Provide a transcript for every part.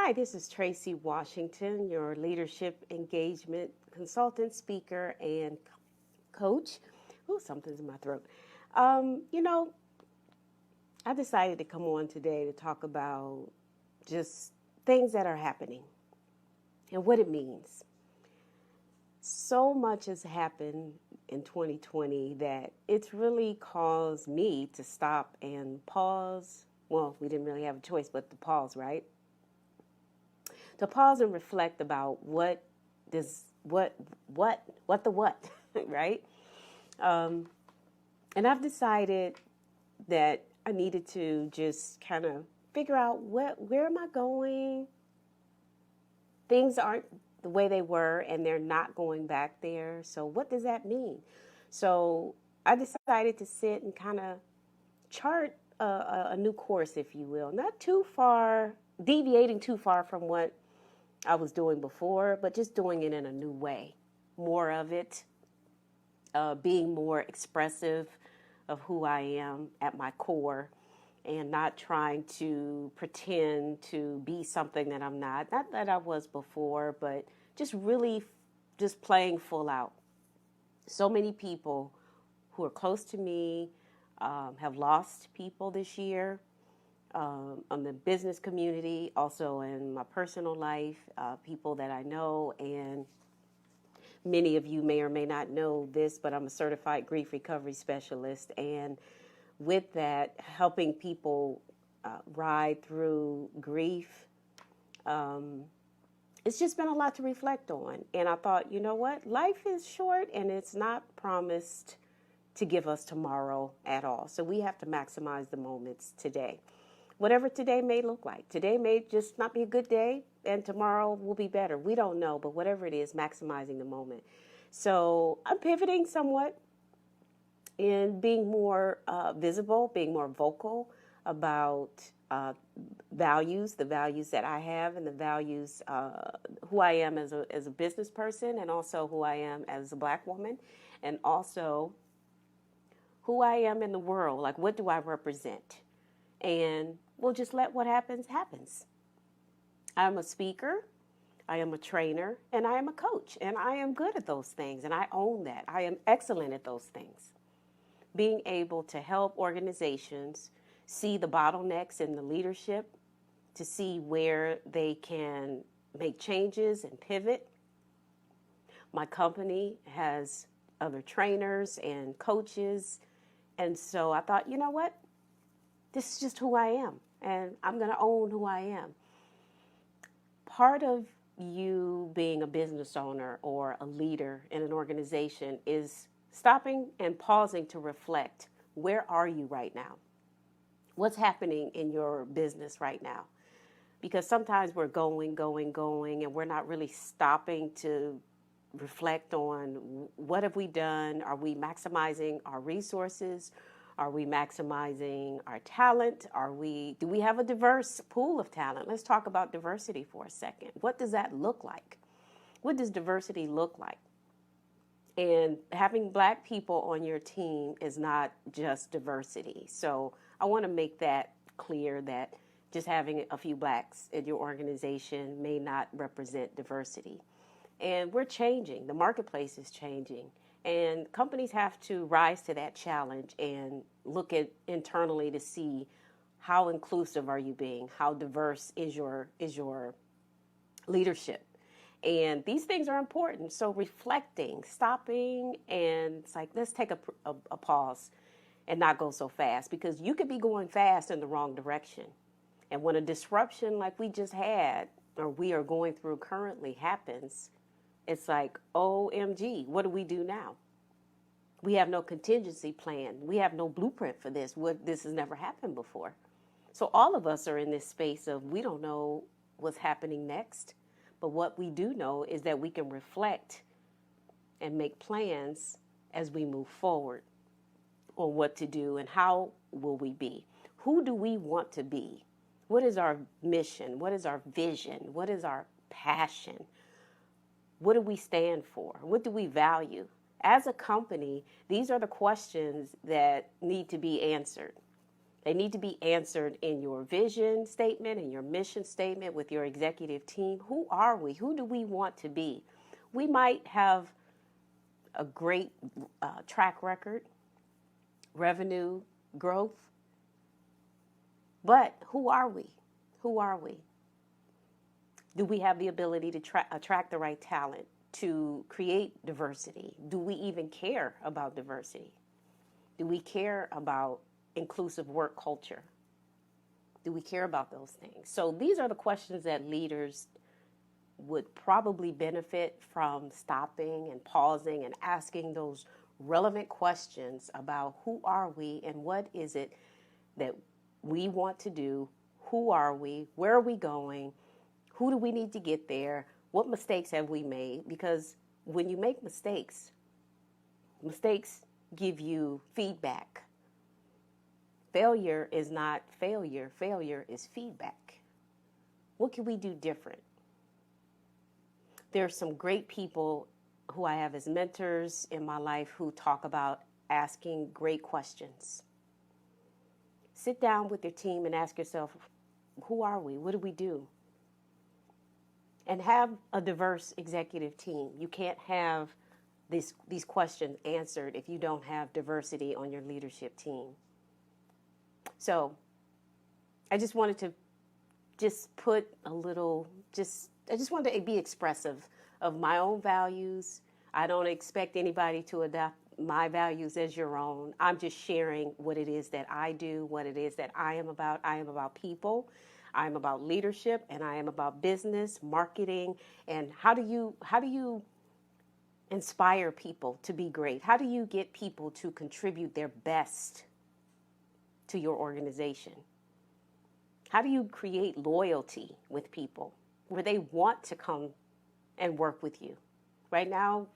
Hi, this is Tracy Washington, your leadership engagement consultant, speaker, and coach. Ooh, something's in my throat. Um, you know, I decided to come on today to talk about just things that are happening and what it means. So much has happened in 2020 that it's really caused me to stop and pause. Well, we didn't really have a choice but to pause, right? To pause and reflect about does what the what, right? Um, and I've decided that I needed to just kind of figure out where am I going. Things aren't the way they were, and they're not going back there. So what does that mean? So I decided to sit and kind of chart a new course, if you will, not too far, deviating too far from what I was doing before, but just doing it in a new way. More of it, being more expressive of who I am at my core and not trying to pretend to be something that I'm not. Not that I was before, but just really just playing full out. So many people who are close to me have lost people this year. On the business community, also in my personal life, people that I know, and many of you may or may not know this, but I'm a certified grief recovery specialist, and with that, helping people ride through grief. Um, it's just been a lot to reflect on, and I thought, you know what, life is short, and it's not promised to give us tomorrow at all. So we have to maximize the moments today. Whatever today may look like. Today may just not be a good day, and tomorrow will be better. We don't know, but whatever it is, maximizing the moment. So I'm pivoting somewhat in being more visible, being more vocal about values, the values that I have, and the values, who I am as a business person, and also who I am as a Black woman, and also who I am in the world. Like, what do I represent? And we'll just let what happens, happens. I'm a speaker, I am a trainer, and I am a coach. And I am good at those things, and I own that. I am excellent at those things. Being able to help organizations see the bottlenecks in the leadership, to see where they can make changes and pivot. My company has other trainers and coaches. And so I thought, you know what? This is just who I am, and I'm going to own who I am. Part of you being a business owner or a leader in an organization is stopping and pausing to reflect. Where are you right now? What's happening in your business right now? Because sometimes we're going, and we're not really stopping to reflect on what have we done? Are we maximizing our resources? Are we maximizing our talent? Do we have a diverse pool of talent? Let's talk about diversity for a second. What does that look like? What does diversity look like? And having Black people on your team is not just diversity. So I want to make that clear, that just having a few Blacks in your organization may not represent diversity. And we're changing. The marketplace is changing. And companies have to rise to that challenge and look at internally to see how inclusive are you being, how diverse is your leadership. And these things are important. So reflecting, stopping, and it's like, let's take a pause and not go so fast, because you could be going fast in the wrong direction. And when a disruption like we just had, or we are going through currently, happens, it's like, OMG, what do we do now? We have no contingency plan. We have no blueprint for this. This has never happened before. So all of us are in this space of, we don't know what's happening next. But what we do know is that we can reflect and make plans as we move forward on what to do and how will we be. Who do we want to be? What is our mission? What is our vision? What is our passion? What do we stand for? What do we value? As a company, these are the questions that need to be answered. They need to be answered in your vision statement, in your mission statement with your executive team. Who are we? Who do we want to be? We might have a great track record, revenue growth, but who are we? Who are we? Do we have the ability to attract the right talent, to create diversity? Do we even care about diversity? Do we care about inclusive work culture? Do we care about those things? So these are the questions that leaders would probably benefit from stopping and pausing and asking those relevant questions about who are we and what is it that we want to do? Who are we? Where are we going? Who do we need to get there? What mistakes have we made? Because when you make mistakes, mistakes give you feedback. Failure is not failure. Failure is feedback. What can we do different? There are some great people who I have as mentors in my life who talk about asking great questions. Sit down with your team and ask yourself, who are we? What do we do? And have a diverse executive team. You can't have these questions answered if you don't have diversity on your leadership team. So I just wanted to put a little, I just wanted to be expressive of my own values. I don't expect anybody to adopt my values as your own. I'm just sharing what it is that I do, what it is that I am about. I am about people. I am about leadership, and I am about business, marketing, and how do you inspire people to be great? How do you get people to contribute their best to your organization? How do you create loyalty with people where they want to come and work with you? Right now,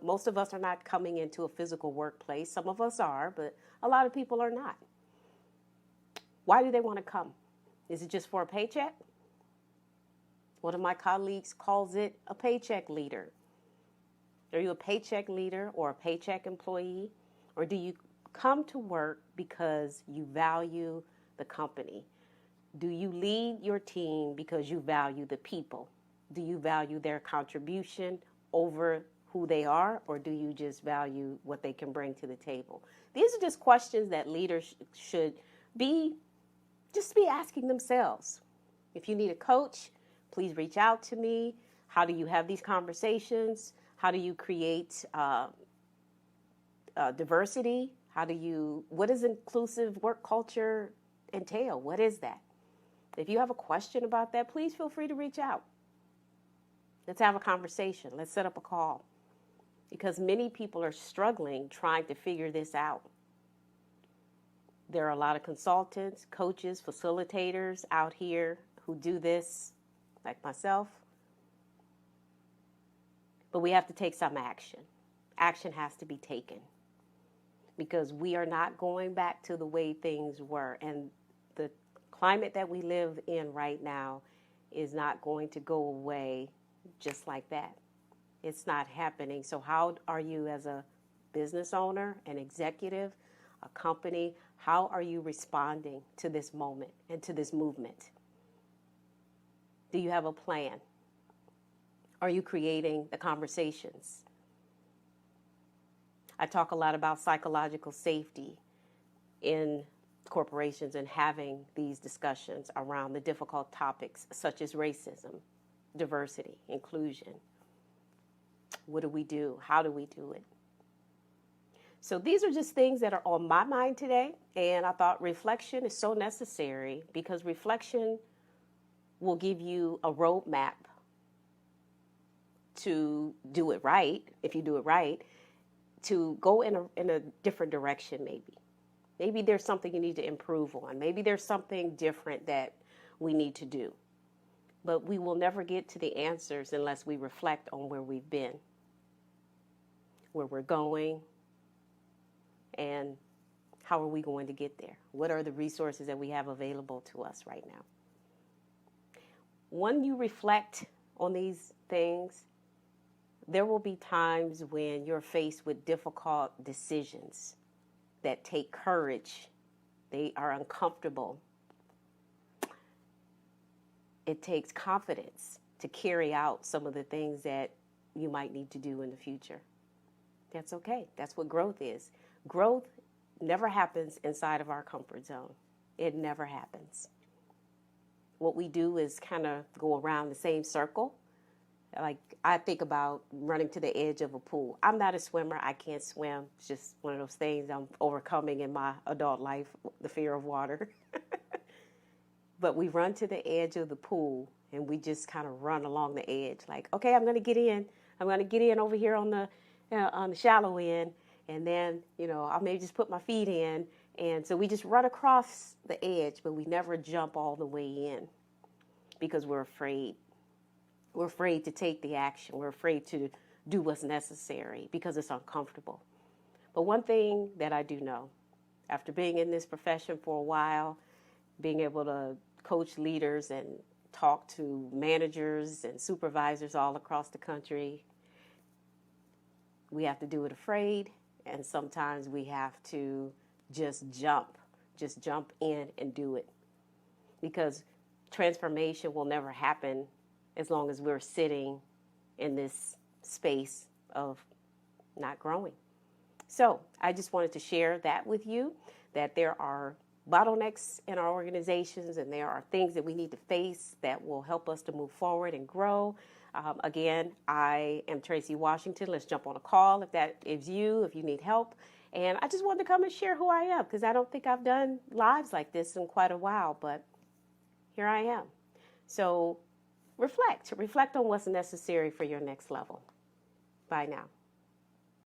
most of us are not coming into a physical workplace. Some of us are, but a lot of people are not. Why do they want to come? Is it just for a paycheck? One of my colleagues calls it a paycheck leader. Are you a paycheck leader or a paycheck employee? Or do you come to work because you value the company? Do you lead your team because you value the people? Do you value their contribution over who they are, or do you just value what they can bring to the table? These are just questions that leaders should be asking themselves. If you need a coach, please reach out to me. How do you have these conversations? How do you create diversity? What does inclusive work culture entail? What is that? If you have a question about that, please feel free to reach out. Let's have a conversation. Let's set up a call. Because many people are struggling trying to figure this out. There are a lot of consultants, coaches, facilitators out here who do this, like myself. But we have to take some action. Action has to be taken. Because we are not going back to the way things were. And the climate that we live in right now is not going to go away just like that. It's not happening. So how are you, as a business owner, an executive, a company, how are you responding to this moment and to this movement? Do you have a plan? Are you creating the conversations? I talk a lot about psychological safety in corporations and having these discussions around the difficult topics such as racism, diversity, inclusion. What do we do? How do we do it? So these are just things that are on my mind today, and I thought reflection is so necessary because reflection will give you a roadmap to do it right, if you do it right, to go in a different direction maybe. Maybe there's something you need to improve on. Maybe there's something different that we need to do. But we will never get to the answers unless we reflect on where we've been, where we're going, and how are we going to get there? What are the resources that we have available to us right now? When you reflect on these things, there will be times when you're faced with difficult decisions that take courage, they are uncomfortable, it takes confidence to carry out some of the things that you might need to do in the future. That's okay. That's what growth is. Growth never happens inside of our comfort zone. It never happens. What we do is kind of go around the same circle. Like I think about running to the edge of a pool. I'm not a swimmer. I can't swim. It's just one of those things I'm overcoming in my adult life, the fear of water. But we run to the edge of the pool and we just kind of run along the edge. Like, okay, I'm going to get in. I'm going to get in over here on the shallow end. And then, I'll maybe just put my feet in. And so we just run across the edge, but we never jump all the way in because we're afraid. We're afraid to take the action. We're afraid to do what's necessary because it's uncomfortable. But one thing that I do know, after being in this profession for a while, being able to coach leaders and talk to managers and supervisors all across the country, we have to do it afraid, and sometimes we have to just jump in and do it, because transformation will never happen as long as we're sitting in this space of not growing. So I just wanted to share that with you, that there are bottlenecks in our organizations and there are things that we need to face that will help us to move forward and grow. Again, I am Tracy Washington. Let's jump on a call if that is you, if you need help. And I just wanted to come and share who I am, because I don't think I've done lives like this in quite a while, but here I am. So reflect on what's necessary for your next level. Bye now.